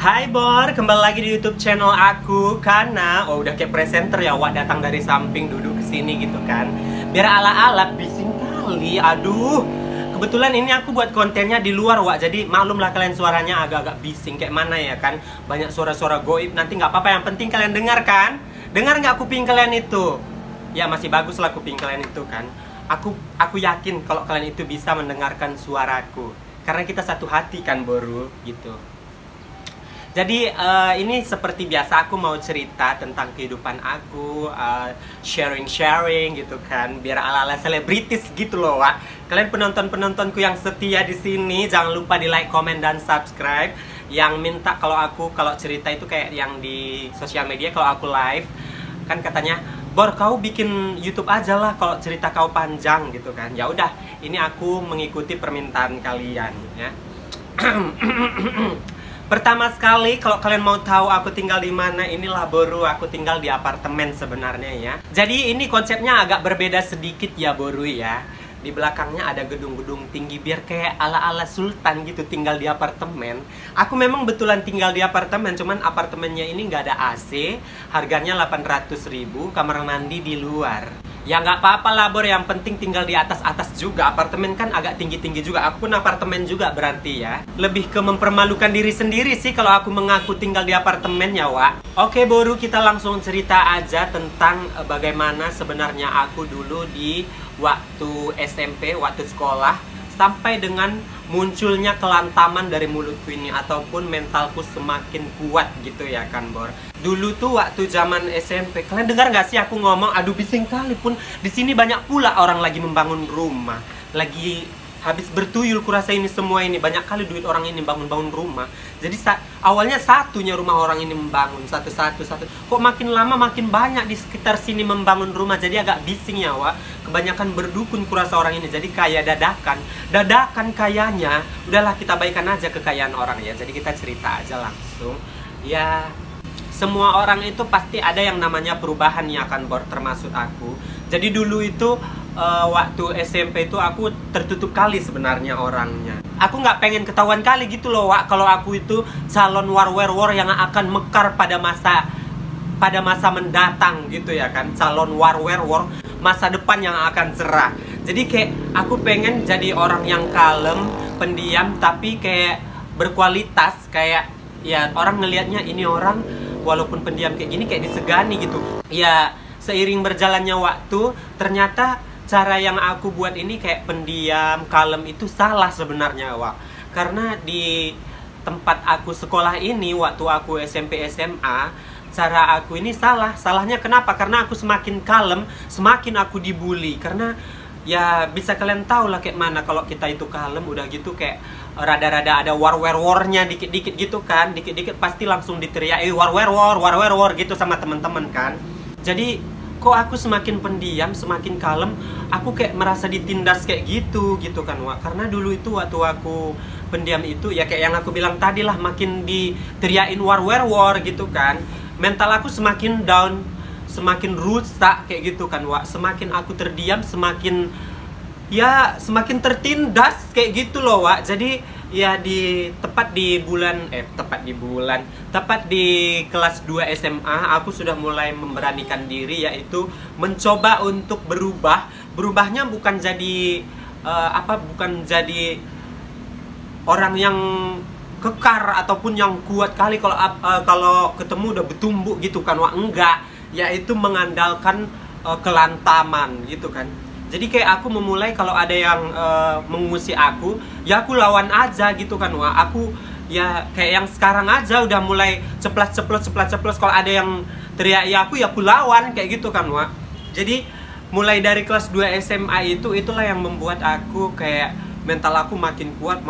Hai Bor, kembali lagi di YouTube channel aku. Karena udah kayak presenter ya, Wak datang dari samping duduk ke sini gitu kan. Biar ala-ala bising kali. Aduh. Kebetulan ini aku buat kontennya di luar, Wak. Jadi maklumlah kalian suaranya agak-agak bising kayak mana ya kan. Banyak suara-suara goib. Nanti nggak apa-apa, yang penting kalian dengar kan. Dengar nggak kuping kalian itu? Ya masih bagus lah kuping kalian itu kan. Aku yakin kalau kalian itu bisa mendengarkan suaraku. Karena kita satu hati kan, Boru, gitu. Jadi ini seperti biasa aku mau cerita tentang kehidupan aku, sharing gitu kan, biar ala-ala selebritis gitu loh, Wak. Kalian penontonku yang setia di sini, jangan lupa di like, comment, dan subscribe. Yang minta kalau cerita itu kayak yang di sosial media, kalau aku live kan katanya, Bor, kau bikin YouTube aja lah kalau cerita kau panjang gitu kan. Ya udah, ini aku mengikuti permintaan kalian ya. Pertama sekali, kalau kalian mau tahu aku tinggal di mana, inilah Boru, aku tinggal di apartemen sebenarnya ya. Jadi ini konsepnya agak berbeda sedikit ya, Boru ya. Di belakangnya ada gedung-gedung tinggi biar kayak ala-ala sultan gitu tinggal di apartemen. Aku memang betulan tinggal di apartemen, cuman apartemennya ini nggak ada AC, harganya 800.000, kamar mandi di luar. Ya nggak apa-apa lah, Bor, yang penting tinggal di atas-atas juga. Apartemen kan agak tinggi-tinggi juga. Aku pun apartemen juga berarti ya. Lebih ke mempermalukan diri sendiri sih kalau aku mengaku tinggal di apartemen ya, Wak. Oke, Boru, kita langsung cerita aja tentang bagaimana sebenarnya aku dulu di waktu SMP, waktu sekolah. Sampai dengan munculnya kelantaman dari mulutku ini, ataupun mentalku semakin kuat gitu ya kan, Bor. Dulu tuh waktu zaman SMP, kalian dengar nggak sih aku ngomong? Aduh bising kali pun. Di sini banyak pula orang lagi membangun rumah, lagi habis bertuyul kurasa ini semua ini. Banyak kali duit orang ini bangun-bangun rumah. Jadi awalnya satunya rumah orang ini membangun satu. Kok makin lama makin banyak di sekitar sini membangun rumah. Jadi agak bising ya, Wak. Kebanyakan berdukun kurasa orang ini. Jadi kaya dadakan kayanya. Udahlah, kita baikan aja kekayaan orang ya. Jadi kita cerita aja langsung. Ya, semua orang itu pasti ada yang namanya perubahan ya kan, Bor, termasuk aku. Jadi dulu itu waktu SMP itu aku tertutup kali sebenarnya orangnya. Aku nggak pengen ketahuan kali gitu loh, Wak, kalau aku itu calon war yang akan mekar pada masa mendatang gitu ya kan. Calon war masa depan yang akan cerah. Jadi kayak aku pengen jadi orang yang kalem, pendiam, tapi kayak berkualitas. Kayak ya orang ngelihatnya ini orang walaupun pendiam kayak gini kayak disegani gitu. Ya seiring berjalannya waktu ternyata cara yang aku buat ini kayak pendiam, kalem itu salah sebenarnya, Wak. Karena di tempat aku sekolah ini waktu aku SMP SMA, cara aku ini salah. Salahnya kenapa? Karena aku semakin kalem, semakin aku dibully. Karena ya bisa kalian tahu lah kayak mana kalau kita itu kalem udah gitu kayak rada-rada ada war-nya dikit-dikit gitu kan. Dikit-dikit pasti langsung diteriak war gitu sama teman-teman kan. Jadi kok aku semakin pendiam, semakin kalem, aku kayak merasa ditindas kayak gitu kan, Wak. Karena dulu itu waktu aku pendiam itu ya kayak yang aku bilang tadi lah, makin diteriakin war gitu kan. Mental aku semakin down, semakin rusak kayak gitu kan, Wak. Semakin aku terdiam, semakin tertindas kayak gitu loh, Wak. Jadi ya tepat di kelas 2 SMA aku sudah mulai memberanikan diri, yaitu mencoba untuk berubah. Berubahnya bukan jadi bukan jadi orang yang kekar ataupun yang kuat kali kalau ketemu udah bertumbuk gitu kan, Wak. Enggak, yaitu mengandalkan kelantaman gitu kan. Jadi kayak aku memulai kalau ada yang mengusik aku, ya aku lawan aja gitu kan, Wak. Aku ya kayak yang sekarang aja udah mulai ceplas. Kalau ada yang teriak ya aku lawan kayak gitu kan, Wak. Jadi mulai dari kelas 2 SMA itulah yang membuat aku kayak mental aku makin kuat.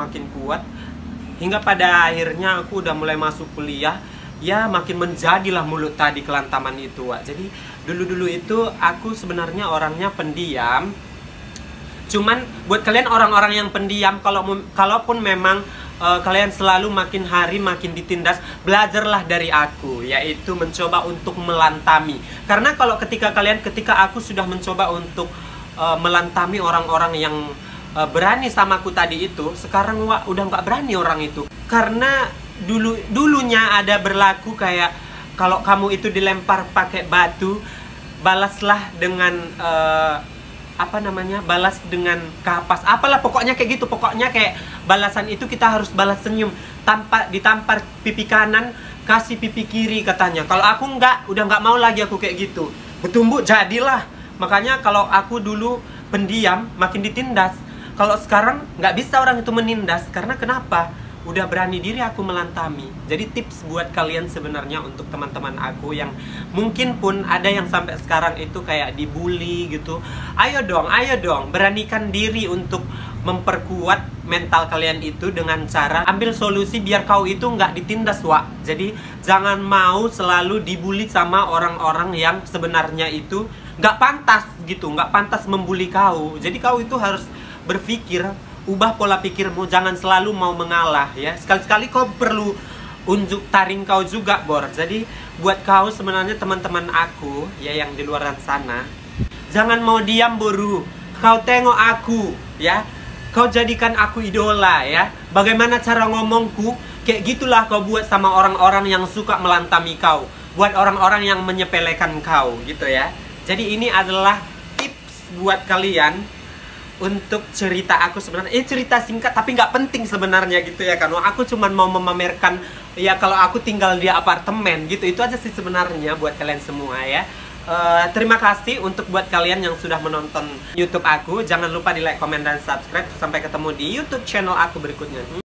Hingga pada akhirnya aku udah mulai masuk kuliah, ya makin menjadilah mulut tadi kelantaman itu, Wak. Jadi dulu itu aku sebenarnya orangnya pendiam. Cuman buat kalian orang-orang yang pendiam, kalaupun memang kalian selalu makin hari makin ditindas, belajarlah dari aku, yaitu mencoba untuk melantami. Karena ketika aku sudah mencoba untuk melantami orang-orang yang berani sama aku tadi itu, sekarang udah nggak berani orang itu. Karena dulunya ada berlaku kayak kalau kamu itu dilempar pakai batu, balaslah dengan balas dengan kapas, apalah pokoknya kayak gitu. Pokoknya kayak balasan itu kita harus balas senyum, tanpa ditampar pipi kanan kasih pipi kiri katanya. Kalau aku udah nggak mau lagi aku kayak gitu. Bertumbuh jadilah. Makanya kalau aku dulu pendiam makin ditindas. Kalau sekarang nggak bisa orang itu menindas, karena kenapa? Udah berani diri aku melantami. Jadi tips buat kalian sebenarnya untuk teman-teman aku yang mungkin pun ada yang sampai sekarang itu kayak dibully gitu. Ayo dong, beranikan diri untuk memperkuat mental kalian itu dengan cara ambil solusi biar kau itu nggak ditindas, Wak. Jadi jangan mau selalu dibully sama orang-orang yang sebenarnya itu nggak pantas gitu, nggak pantas membuli kau. Jadi kau itu harus berpikir, ubah pola pikirmu, jangan selalu mau mengalah ya. Sekali-sekali kau perlu unjuk taring kau juga, Bor. Jadi buat kau sebenarnya teman-teman aku ya yang di luar sana, jangan mau diam, Boru. Kau tengok aku ya. Kau jadikan aku idola ya. Bagaimana cara ngomongku, kayak gitulah kau buat sama orang-orang yang suka melantami kau, buat orang-orang yang menyepelekan kau gitu ya. Jadi ini adalah tips buat kalian untuk cerita aku sebenarnya. Cerita singkat tapi nggak penting sebenarnya gitu ya kan. Aku cuman mau memamerkan ya kalau aku tinggal di apartemen gitu. Itu aja sih sebenarnya buat kalian semua ya. Terima kasih untuk buat kalian yang sudah menonton YouTube aku. Jangan lupa di like, komen, dan subscribe. Sampai ketemu di YouTube channel aku berikutnya.